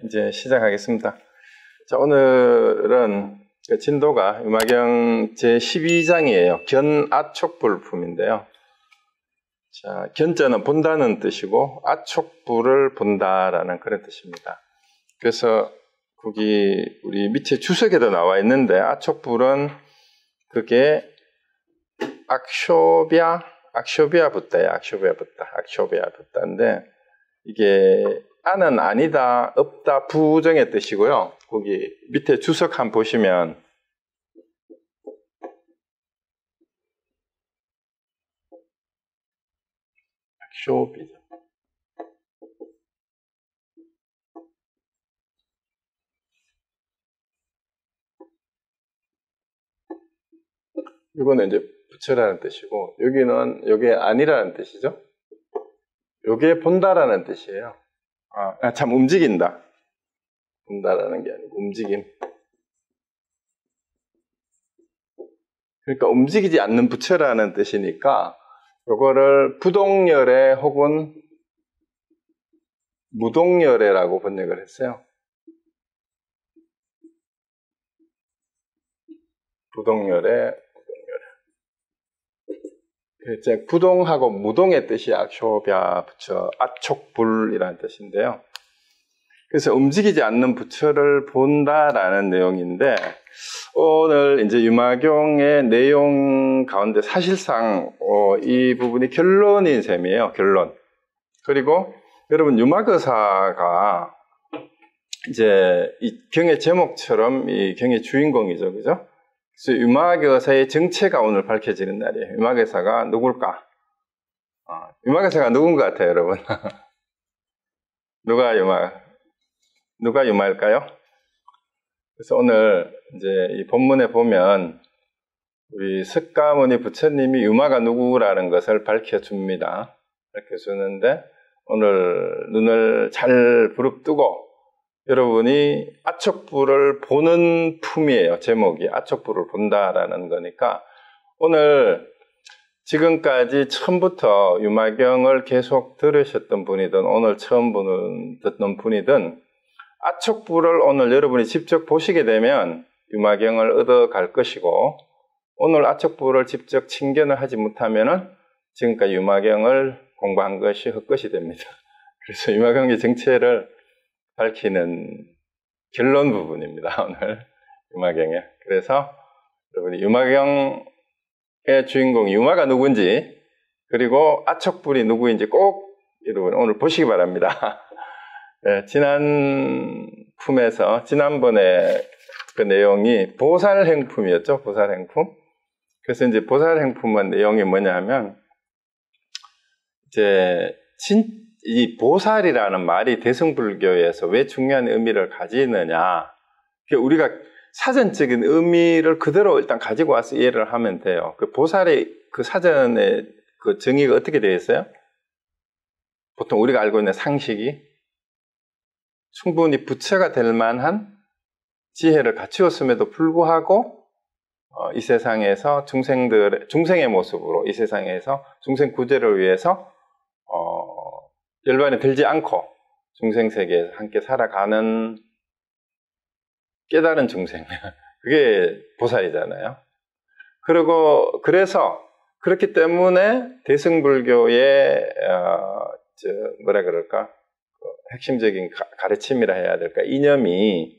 이제 시작하겠습니다. 자, 오늘은 진도가 유마경 제12장이에요. 견아촉불품인데요. 자, 견자는 본다는 뜻이고 아촉불을 본다라는 그런 뜻입니다. 그래서 거기 우리 밑에 주석에도 나와 있는데 아촉불은 그게 악쇼비아 붓다인데 이게 아는 아니다, 없다, 부정의 뜻이고요. 거기 밑에 주석 한번 보시면 악쇼비죠. 이거는 이제 부처라는 뜻이고 여기는 요게 아니라는 뜻이죠. 요게 본다라는 뜻이에요. 참 움직인다. 본다라는 게 아니고 움직임. 그러니까 움직이지 않는 부처라는 뜻이니까 요거를 부동열애 혹은 무동열애라고 번역을 했어요. 부동열애, 부동하고 무동의 뜻이 악쇼비아 부처, 아촉불이라는 뜻인데요. 그래서 움직이지 않는 부처를 본다라는 내용인데, 오늘 이제 유마경의 내용 가운데 사실상 이 부분이 결론인 셈이에요. 결론. 그리고 여러분 유마거사가 이제 이 경의 제목처럼 이 경의 주인공이죠, 그죠? 그래서 유마거사의 정체가 오늘 밝혀지는 날이에요. 유마거사가 누굴까? 유마거사가 누군 것 같아요, 여러분? 누가 유마일까요? 그래서 오늘 이제 이 본문에 보면 우리 석가모니 부처님이 유마가 누구라는 것을 밝혀줍니다. 밝혀주는데 오늘 눈을 잘 부릅뜨고 여러분이 아촉불을 보는 품이에요. 제목이 아촉불을 본다라는 거니까 오늘 지금까지 처음부터 유마경을 계속 들으셨던 분이든 오늘 처음 듣는 분이든 아촉불을 오늘 여러분이 직접 보시게 되면 유마경을 얻어갈 것이고 오늘 아촉불을 직접 친견을 하지 못하면은 지금까지 유마경을 공부한 것이 헛것이 됩니다. 그래서 유마경의 정체를 밝히는 결론 부분입니다. 오늘 유마경에. 그래서 여러분이 유마경의 주인공 유마가 누군지 그리고 아촉불이 누구인지 꼭 여러분 오늘 보시기 바랍니다. 네, 지난번에 그 내용이 보살행품이었죠. 보살행품. 그래서 이제 보살행품은 내용이 뭐냐 하면 이제 이 보살이라는 말이 대승불교에서 왜 중요한 의미를 가지느냐. 우리가 사전적인 의미를 그대로 일단 가지고 와서 이해를 하면 돼요. 그 보살의 그 사전의 그 정의가 어떻게 되어 있어요? 보통 우리가 알고 있는 상식이 충분히 부처가 될 만한 지혜를 갖추었음에도 불구하고 이 세상에서 중생의 모습으로 이 세상에서 중생 구제를 위해서 열반에 들지 않고 중생 세계에서 함께 살아가는 깨달은 중생 그게 보살이잖아요. 그래서 그렇기 때문에 대승불교의 핵심적인 가르침이라 해야 될까 이념이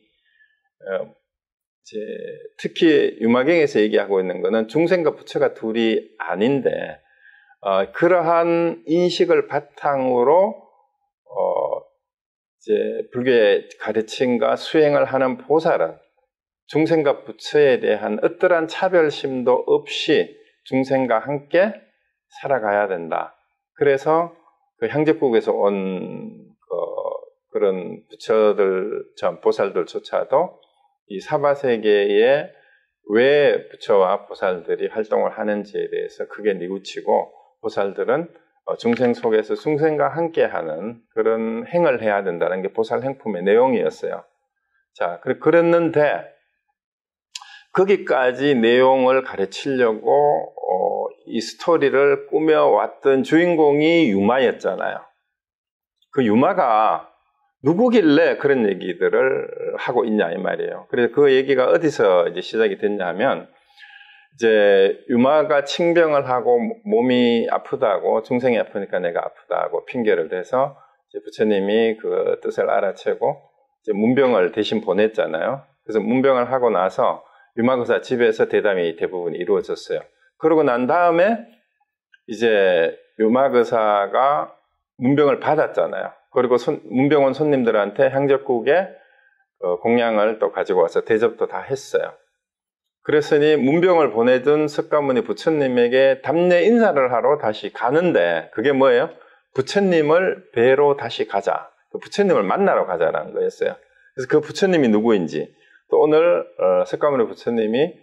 특히 유마경에서 얘기하고 있는 것은 중생과 부처가 둘이 아닌데 그러한 인식을 바탕으로 불교의 가르침과 수행을 하는 보살은 중생과 부처에 대한 어떠한 차별심도 없이 중생과 함께 살아가야 된다. 그래서 그 향적국에서 온 그런 보살들조차도 이 사바세계에 왜 부처와 보살들이 활동을 하는지에 대해서 크게 뉘우치고 보살들은 중생 속에서 중생과 함께하는 그런 행을 해야 된다는 게 보살행품의 내용이었어요. 자, 그랬는데 거기까지 내용을 가르치려고 이 스토리를 꾸며왔던 주인공이 유마였잖아요. 그 유마가 누구길래 그런 얘기들을 하고 있냐 이 말이에요. 그래서 그 얘기가 어디서 이제 시작이 됐냐 하면 이제 유마가 칭병을 하고 몸이 아프다고 중생이 아프니까 내가 아프다고 핑계를 대서 이제 부처님이 그 뜻을 알아채고 이제 문병을 대신 보냈잖아요. 그래서 문병을 하고 나서 유마거사 집에서 대담이 대부분 이루어졌어요. 그러고 난 다음에 이제 유마거사가 문병을 받았잖아요. 그리고 문병 온 손님들한테 향적국에 공양을 또 가지고 와서 대접도 다 했어요. 그랬으니 문병을 보내준 석가모니 부처님에게 답례 인사를 하러 다시 가는데 그게 뭐예요? 부처님을 뵈러 다시 가자. 부처님을 만나러 가자라는 거였어요. 그래서 그 부처님이 누구인지 또 오늘 석가모니 부처님이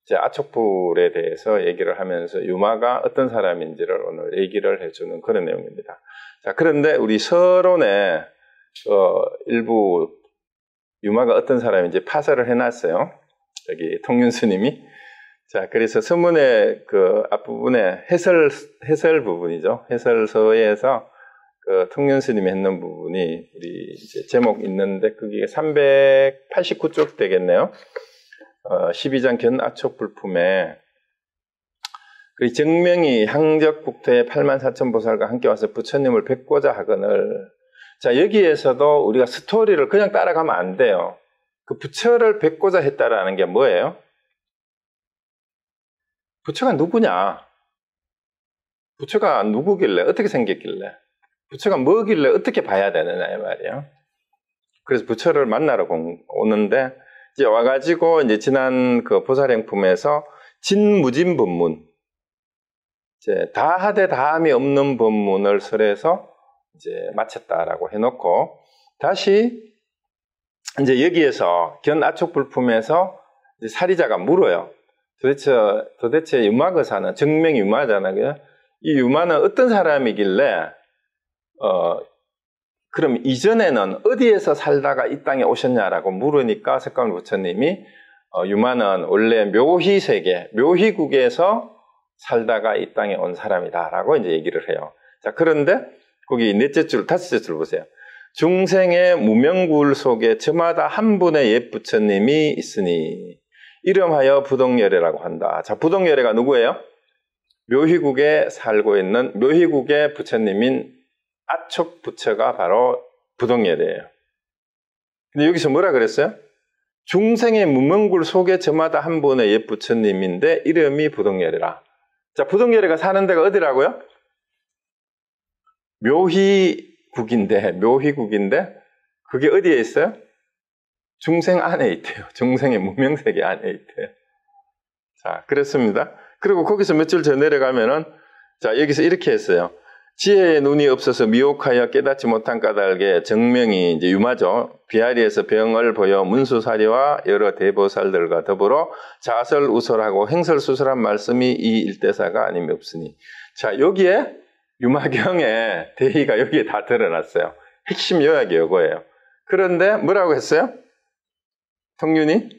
이제 아촉불에 대해서 얘기를 하면서 유마가 어떤 사람인지를 오늘 얘기를 해주는 그런 내용입니다. 자, 그런데 우리 서론에 일부 유마가 어떤 사람인지 파설을 해놨어요. 여기 통윤 스님이. 자, 그래서 서문의 그 앞부분에 해설 부분이죠. 해설서에서 그 통윤 스님이 했는 부분이 우리 이제 제목 있는데 그게 389쪽 되겠네요. 12장 견아촉불품에 그 정명이 향적국토에 84,000보살과 함께 와서 부처님을 뵙고자 하거늘. 자, 여기에서도 우리가 스토리를 그냥 따라가면 안 돼요. 그 부처를 뵙고자 했다라는 게 뭐예요? 부처가 누구냐? 부처가 누구길래? 어떻게 생겼길래? 부처가 뭐길래 어떻게 봐야 되느냐 이 말이에요. 그래서 부처를 만나러 오는데 이제 와가지고 이제 지난 그 보살행품에서 진무진 법문, 이제 다하되 다함이 없는 법문을 설해서 이제 마쳤다라고 해놓고 다시 이제 여기에서 견아촉불품에서 이제 사리자가 물어요. 도대체 유마거사는 정명 유마잖아요. 이 유마는 어떤 사람이길래 그럼 이전에는 어디에서 살다가 이 땅에 오셨냐라고 물으니까 석가모니 부처님이 유마는 원래 묘희세계, 묘희국에서 살다가 이 땅에 온 사람이다라고 이제 얘기를 해요. 자, 그런데 거기 다섯째 줄 보세요. 중생의 무명구울 속에 저마다 한 분의 옛 부처님이 있으니 이름하여 부동열애라고 한다. 자, 부동열애가 누구예요? 묘희국에 살고 있는 묘희국의 부처님인 아촉 부처가 바로 부동열애예요. 근데 여기서 뭐라 그랬어요? 중생의 무명굴 속에 저마다 한 분의 옛 부처님인데 이름이 부동열애라. 자, 부동열애가 사는 데가 어디라고요? 묘희국인데 그게 어디에 있어요? 중생 안에 있대요. 중생의 무명세계 안에 있대요. 자, 그렇습니다. 그리고 거기서 몇 줄 더 내려가면은 자, 여기서 이렇게 했어요. 지혜의 눈이 없어서 미혹하여 깨닫지 못한 까닭에 정명이 이제 유마죠. 비아리에서 병을 보여 문수사리와 여러 대보살들과 더불어 자설우설하고 행설수설한 말씀이 이 일대사가 아님이 없으니. 자, 여기에 유마경의 대의가 여기에 다 드러났어요. 핵심 요약이 이거예요. 그런데 뭐라고 했어요? 통윤이?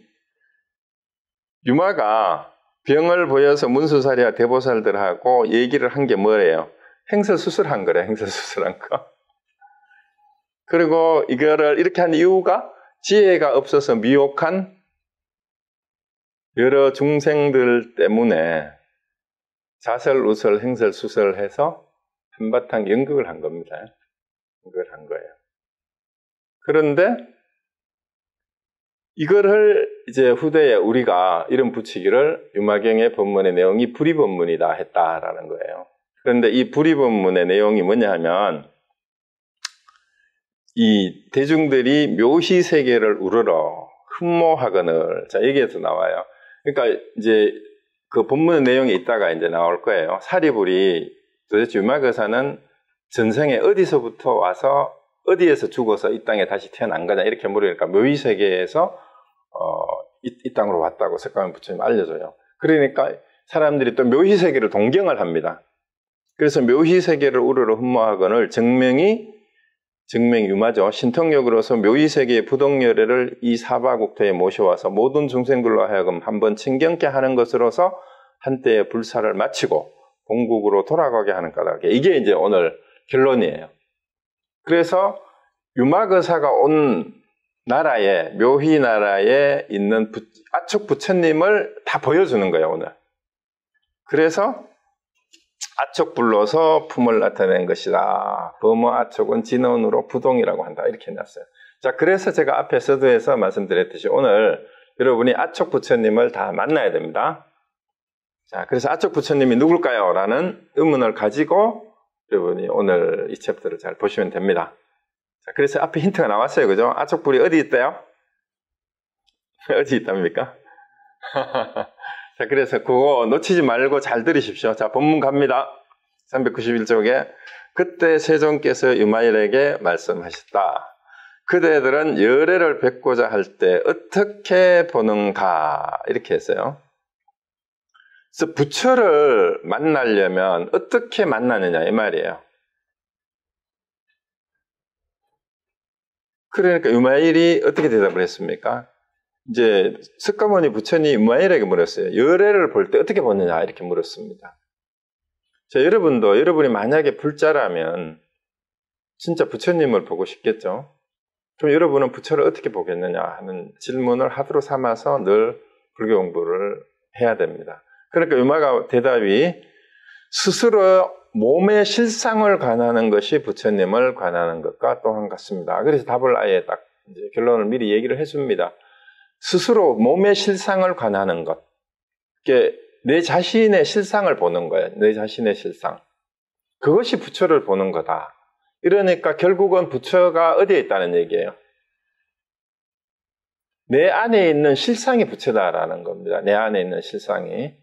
유마가 병을 보여서 문수사리와 대보살들하고 얘기를 한 게 뭐예요? 행설수설한 거래, 행설수설한 거. 그리고 이거를 이렇게 한 이유가 지혜가 없어서 미혹한 여러 중생들 때문에 자설우설, 행설수설해서 한바탕 연극을 한 겁니다. 연극을 한 거예요. 그런데 이거를 이제 후대에 우리가 이름 붙이기를 유마경의 법문의 내용이 불의법문이다 했다라는 거예요. 그런데 이 불의법문의 내용이 뭐냐 하면 이 대중들이 묘희세계를 우러러 흠모하거늘. 자, 여기에서 나와요. 그러니까 이제 그 본문의 내용이 있다가 이제 나올 거예요. 사리불이 도대체 유마거사는 전생에 어디서부터 와서 어디에서 죽어서 이 땅에 다시 태어난 거냐 이렇게 물으니까 묘희세계에서 이 땅으로 왔다고 석가모니 부처님 알려줘요. 그러니까 사람들이 또 묘희세계를 동경을 합니다. 그래서 묘희세계를 우러러 흠모하거늘 정명 유마죠. 신통력으로서 묘희세계의 부동열애를 이 사바국토에 모셔와서 모든 중생들로 하여금 한번 친경케 하는 것으로서 한때의 불사를 마치고 본국으로 돌아가게 하는 까닭에 이게 이제 오늘 결론이에요. 그래서 유막의사가 온 나라에, 묘희 나라에 있는 아축 부처님을 다 보여주는 거예요, 오늘. 그래서 아축 불러서 품을 나타낸 것이다. 범어 아축은 진언으로 부동이라고 한다. 이렇게 해놨어요. 자, 그래서 제가 앞에 서두에서 말씀드렸듯이 오늘 여러분이 아축 부처님을 다 만나야 됩니다. 자, 그래서 아축 부처님이 누굴까요? 라는 의문을 가지고 여러분이 오늘 이 챕터를 잘 보시면 됩니다. 자, 그래서 앞에 힌트가 나왔어요. 그죠? 아축불이 어디 있대요? 어디 있답니까? 자, 그래서 그거 놓치지 말고 잘 들으십시오. 자, 본문 갑니다. 391쪽에 그때 세종께서 유마일에게 말씀하셨다. 그대들은 열애를 뵙고자 할 때 어떻게 보는가? 이렇게 했어요. 그래서 부처를 만나려면 어떻게 만나느냐 이 말이에요. 그러니까 유마일이 어떻게 대답을 했습니까? 이제 석가모니 부처님이 유마일에게 물었어요. 열애를 볼 때 어떻게 보느냐 이렇게 물었습니다. 자, 여러분이 만약에 불자라면 진짜 부처님을 보고 싶겠죠? 그럼 여러분은 부처를 어떻게 보겠느냐 하는 질문을 하도록 삼아서 늘 불교 공부를 해야 됩니다. 그러니까 유마가 대답이 스스로 몸의 실상을 관하는 것이 부처님을 관하는 것과 또한 같습니다. 그래서 답을 아예 딱 이제 결론을 미리 얘기를 해줍니다. 스스로 몸의 실상을 관하는 것. 이게 내 자신의 실상을 보는 거예요. 내 자신의 실상. 그것이 부처를 보는 거다. 이러니까 결국은 부처가 어디에 있다는 얘기예요? 내 안에 있는 실상이 부처다라는 겁니다. 내 안에 있는 실상이.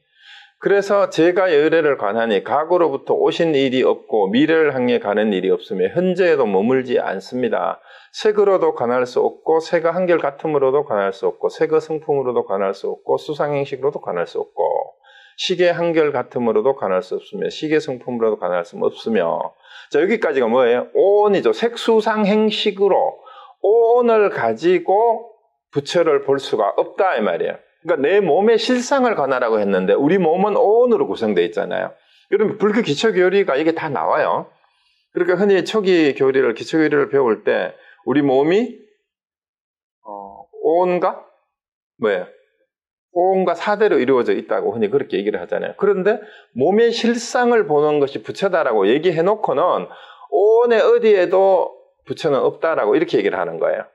그래서 제가 열애를 관하니 과거로부터 오신 일이 없고 미래를 향해 가는 일이 없으며 현재에도 머물지 않습니다. 색으로도 관할 수 없고 색과 한결 같음으로도 관할 수 없고 색의 성품으로도 관할 수 없고 수상행식으로도 관할 수 없고 식의 한결 같음으로도 관할 수 없으며 식의 성품으로도 관할 수 없으며 자 여기까지가 뭐예요? 오온이죠. 색수상행식으로 오온을 가지고 부처를 볼 수가 없다 이 말이에요. 그러니까 내 몸의 실상을 관하라고 했는데 우리 몸은 오온으로 구성되어 있잖아요. 그러면 불교 기초교리가 이게 다 나와요. 그러니까 흔히 초기 교리를 기초교리를 배울 때 우리 몸이 오온과 뭐예요? 오온과 사대로 이루어져 있다고 흔히 그렇게 얘기를 하잖아요. 그런데 몸의 실상을 보는 것이 부처다라고 얘기해 놓고는 오온의 어디에도 부처는 없다라고 이렇게 얘기를 하는 거예요.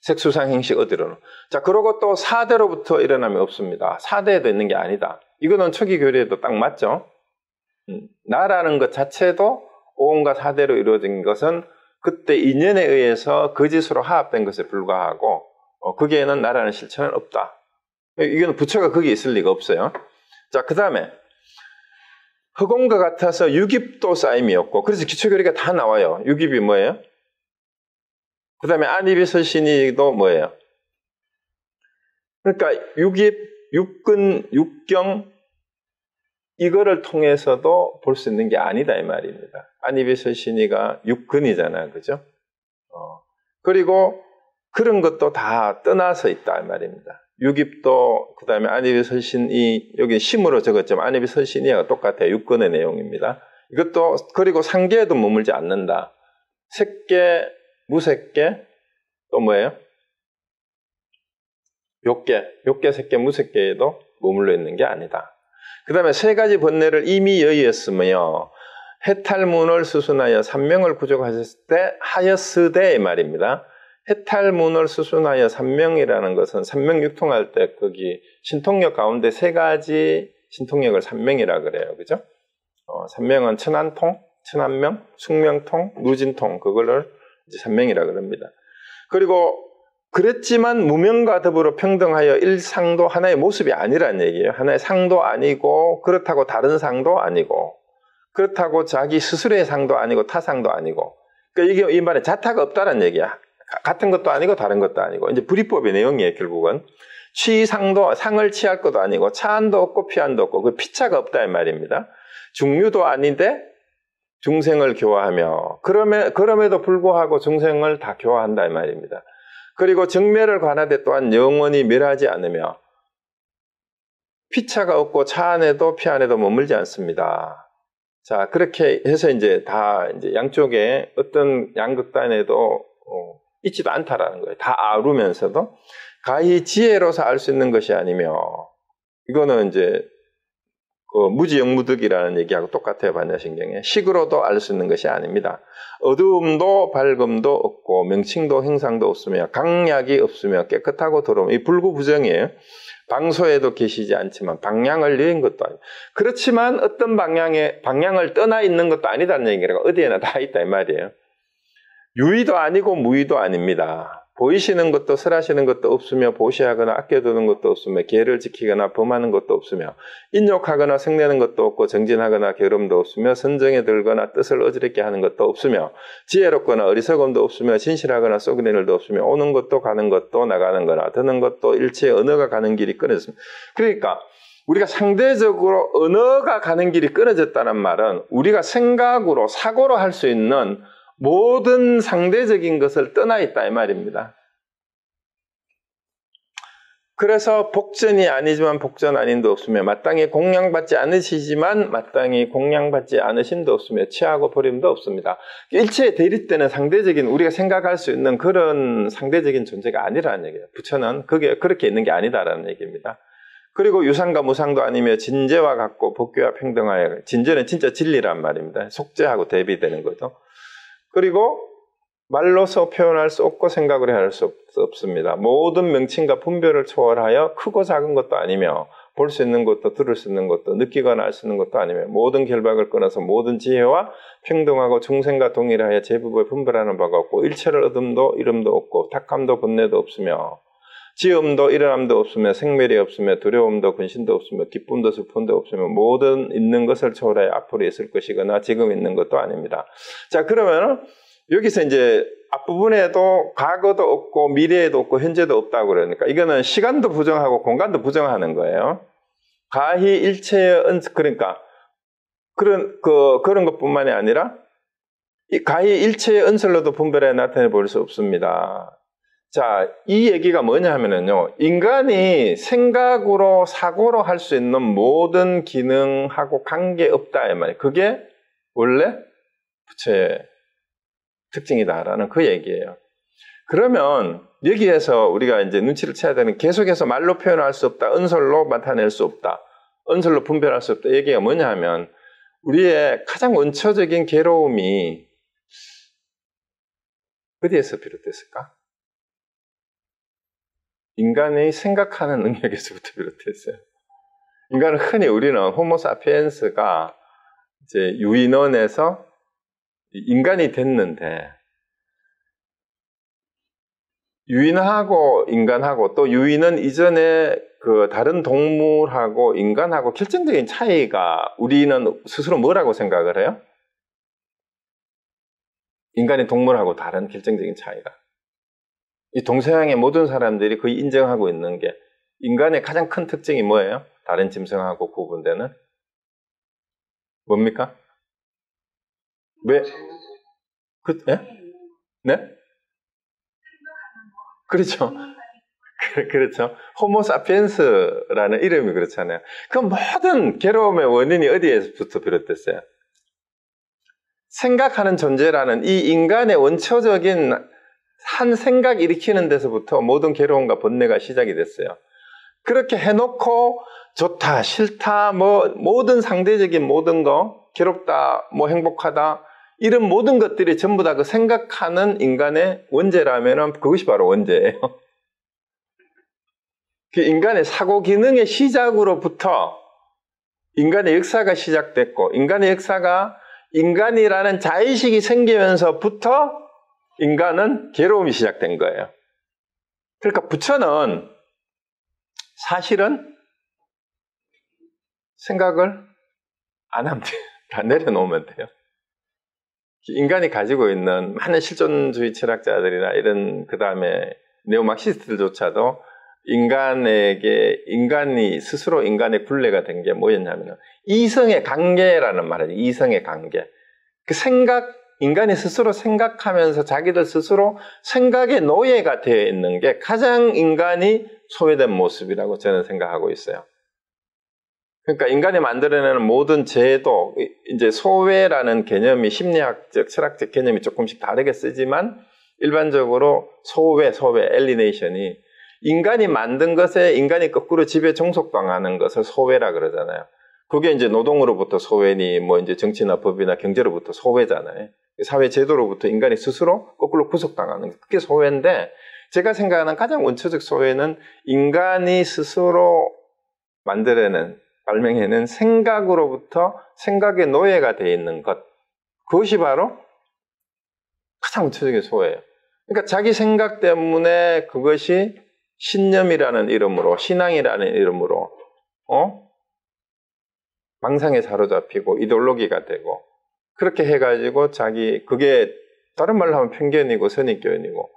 색수상행식 어디로는. 자, 그러고 또 사대로부터 일어나면 없습니다. 사대에도 있는 게 아니다. 이거는 초기 교리에도 딱 맞죠? 나라는 것 자체도 오온과 사대로 이루어진 것은 그때 인연에 의해서 거짓으로 하합된 것에 불과하고 거기에는 나라는 실체는 없다. 이거는 부처가 거기에 있을 리가 없어요. 자, 그 다음에 흑온과 같아서 유깁도 쌓임이 없고 그래서 기초교리가 다 나와요. 유깁이 뭐예요? 그 다음에 안입이 설신이도 뭐예요? 그러니까 육입, 육근, 육경 이거를 통해서도 볼 수 있는 게 아니다 이 말입니다. 안입이 설신이가 육근이잖아요. 그죠? 그리고 그런 것도 다 떠나서 있다 이 말입니다. 육입도 그 다음에 안입이 설신이 여기 심으로 적었지만 안입이 설신이가 똑같아요. 육근의 내용입니다. 이것도 그리고 상계에도 머물지 않는다. 색계 무색계, 또 뭐예요? 욕계, 색계, 무색계에도 머물러 있는 게 아니다. 그 다음에 세 가지 번뇌를 이미 여의었으며 해탈문을 수순하여 삼명을 구족하셨을 때 하였으되 이 말입니다. 해탈문을 수순하여 삼명이라는 것은 삼명육통할 때 거기 신통력 가운데 세 가지 신통력을 삼명이라 그래요. 그죠? 삼명은 천안통, 천안명, 숙명통, 누진통 그거를 이제 삼명이라 그럽니다. 그리고 그랬지만 무명과 더불어 평등하여 일상도 하나의 모습이 아니라는 얘기예요. 하나의 상도 아니고 그렇다고 다른 상도 아니고 그렇다고 자기 스스로의 상도 아니고 타상도 아니고 그러니까 이게 이 말에 자타가 없다는 얘기야. 같은 것도 아니고 다른 것도 아니고 이제 불이법의 내용이에요. 결국은 취상도 상을 취할 것도 아니고 차안도 없고 피안도 없고 그 피차가 없다 이 말입니다. 중류도 아닌데 중생을 교화하며 그럼에도 불구하고 중생을 다 교화한다 이 말입니다. 그리고 정멸을 관하되 또한 영원히 멸하지 않으며 피차가 없고 차 안에도 피 안에도 머물지 않습니다. 자, 그렇게 해서 이제 다 이제 양쪽에 어떤 양극단에도 있지도 않다라는 거예요. 다 아루면서도 가히 지혜로서 알 수 있는 것이 아니며, 이거는 이제 무지영무득이라는 얘기하고 똑같아요. 반야신경에. 식으로도 알 수 있는 것이 아닙니다. 어두움도 밝음도 없고 명칭도 형상도 없으며 강약이 없으며 깨끗하고 더러움. 이 불구부정이에요. 방소에도 계시지 않지만 방향을 여인 것도 아니고, 그렇지만 어떤 방향을 떠나 있는 것도 아니다는 얘기라고. 어디에나 다 있다 이 말이에요. 유의도 아니고 무의도 아닙니다. 보이시는 것도 설하시는 것도 없으며 보시하거나 아껴두는 것도 없으며 계를 지키거나 범하는 것도 없으며 인욕하거나 성내는 것도 없고 정진하거나 게으름도 없으며 선정에 들거나 뜻을 어지럽게 하는 것도 없으며 지혜롭거나 어리석음도 없으며 진실하거나 썩은 일도 없으며 오는 것도 가는 것도 나가는 거나 드는 것도 일체 언어가 가는 길이 끊어졌습니다. 그러니까 우리가 상대적으로 언어가 가는 길이 끊어졌다는 말은 우리가 생각으로 사고로 할 수 있는 모든 상대적인 것을 떠나 있다 이 말입니다. 그래서 복전이 아니지만 복전 아닌도 없으며 마땅히 공양받지 않으시지만 마땅히 공양받지 않으심도 없으며 취하고 버림도 없습니다. 일체의 대립되는 상대적인 우리가 생각할 수 있는 그런 상대적인 존재가 아니라는 얘기예요. 부처는 그게 그렇게 있는 게 아니다라는 얘기입니다. 그리고 유상과 무상도 아니며 진재와 같고 법규와 평등하여, 진재는 진짜 진리란 말입니다. 속죄하고 대비되는 거죠. 그리고 말로서 표현할 수 없고 생각으로 할 수 없습니다. 모든 명칭과 분별을 초월하여 크고 작은 것도 아니며 볼 수 있는 것도 들을 수 있는 것도 느끼거나 알 수 있는 것도 아니며 모든 결박을 끊어서 모든 지혜와 평등하고 중생과 동일하여 제법을 분별하는 바가 없고 일체를 얻음도 이름도 없고 탁함도 번뇌도 없으며 지음도 일어남도 없으며 생멸이 없으며 두려움도 근심도 없으며 기쁨도 슬픔도 없으며 모든 있는 것을 초월하여 앞으로 있을 것이거나 지금 있는 것도 아닙니다. 자, 그러면 여기서 이제 앞부분에도 과거도 없고 미래에도 없고 현재도 없다고 그러니까 이거는 시간도 부정하고 공간도 부정하는 거예요. 가히 일체의 그러니까 그런 것뿐만이 아니라 가히 일체의 은설로도 분별해 나타내 볼 수 없습니다. 자, 이 얘기가 뭐냐 하면은요, 인간이 생각으로, 사고로 할 수 있는 모든 기능하고 관계없다, 이 말이에요. 그게 원래 부처의 특징이다라는 그 얘기예요. 그러면 여기에서 우리가 이제 눈치를 채야 되는, 계속해서 말로 표현할 수 없다, 은설로 나타낼 수 없다, 은설로 분별할 수 없다, 얘기가 뭐냐 하면, 우리의 가장 원초적인 괴로움이 어디에서 비롯됐을까? 인간의 생각하는 능력에서부터 비롯됐어요. 인간은 흔히 우리는 호모사피엔스가 이제 유인원에서 인간이 됐는데, 유인하고 인간하고 또 유인은 이전에 그 다른 동물하고 인간하고 결정적인 차이가 우리는 스스로 뭐라고 생각을 해요? 인간이 동물하고 다른 결정적인 차이가. 이 동서양의 모든 사람들이 거의 인정하고 있는 게 인간의 가장 큰 특징이 뭐예요? 다른 짐승하고 구분되는? 뭡니까? 왜? 예? 네? 그렇죠. 그렇죠. 호모사피엔스라는 이름이 그렇잖아요. 그 모든 괴로움의 원인이 어디에서부터 비롯됐어요? 생각하는 존재라는 이 인간의 원초적인 한 생각 일으키는 데서부터 모든 괴로움과 번뇌가 시작이 됐어요. 그렇게 해놓고 좋다, 싫다, 모든 상대적인 모든 거, 괴롭다, 행복하다, 이런 모든 것들이 전부 다 그 생각하는 인간의 원죄라면 그것이 바로 원죄예요. 그 인간의 사고 기능의 시작으로부터 인간의 역사가 시작됐고, 인간의 역사가 인간이라는 자의식이 생기면서부터 인간은 괴로움이 시작된 거예요. 그러니까 부처는 사실은 생각을 안 하면 돼요. 다 내려놓으면 돼요. 인간이 가지고 있는 많은 실존주의 철학자들이나 이런 그 다음에 네오마르크시스트들조차도 인간이 스스로 인간의 굴레가 된 게 뭐였냐면 이성의 관계라는 말이에요. 이성의 관계. 그 인간이 스스로 생각하면서 자기들 스스로 생각의 노예가 되어 있는 게 가장 인간이 소외된 모습이라고 저는 생각하고 있어요. 그러니까 인간이 만들어내는 모든 제도, 이제 소외라는 개념이 심리학적, 철학적 개념이 조금씩 다르게 쓰지만 일반적으로 소외, 엘리네이션이 인간이 만든 것에 인간이 거꾸로 지배 종속당하는 것을 소외라 그러잖아요. 그게 이제 노동으로부터 소외니 뭐 이제 정치나 법이나 경제로부터 소외잖아요. 사회 제도로부터 인간이 스스로 거꾸로 구속당하는 게 그게 소외인데 제가 생각하는 가장 원초적 소외는 인간이 스스로 만들어낸 발명해낸 생각으로부터 생각의 노예가 되어 있는 것. 그것이 바로 가장 원초적인 소외예요. 그러니까 자기 생각 때문에 그것이 신념이라는 이름으로, 신앙이라는 이름으로, 망상에 사로잡히고 이데올로기가 되고, 그렇게 해가지고 그게 다른 말로 하면 편견이고 선입견이고,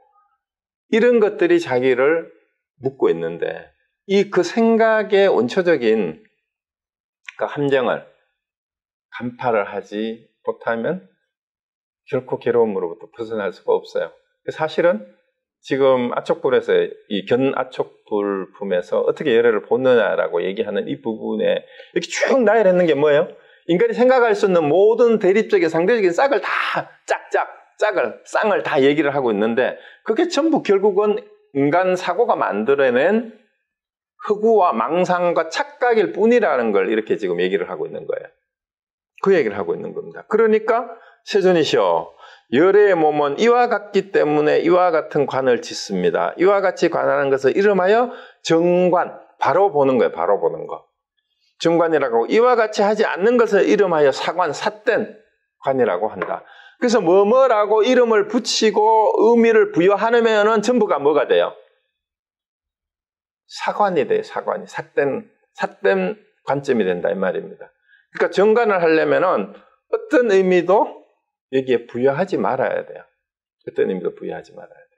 이런 것들이 자기를 묶고 있는데, 그 생각의 원초적인 그 함정을 간파를 하지 못하면 결코 괴로움으로부터 벗어날 수가 없어요. 사실은 지금 아촉불에서 이 견아촉불품에서 어떻게 열애를 보느냐라고 얘기하는 이 부분에 이렇게 쭉 나열했는 게 뭐예요? 인간이 생각할 수 있는 모든 대립적인 상대적인 싹을 다 쌍을 다 얘기를 하고 있는데 그게 전부 결국은 인간 사고가 만들어낸 허구와 망상과 착각일 뿐이라는 걸 이렇게 지금 얘기를 하고 있는 거예요. 그 얘기를 하고 있는 겁니다. 그러니까 세존이시여 열애의 몸은 이와 같기 때문에 이와 같은 관을 짓습니다. 이와 같이 관하는 것을 이름하여 정관, 바로 보는 거예요. 바로 보는 거. 정관이라고 하고 이와 같이 하지 않는 것을 이름하여 사관, 삿된 관이라고 한다. 그래서 뭐뭐라고 이름을 붙이고 의미를 부여하면은 전부가 뭐가 돼요? 사관이 돼요. 사관이. 삿된 관점이 된다 이 말입니다. 그러니까 정관을 하려면은 어떤 의미도 여기에 부여하지 말아야 돼요. 어떤 의미도 부여하지 말아야 돼요.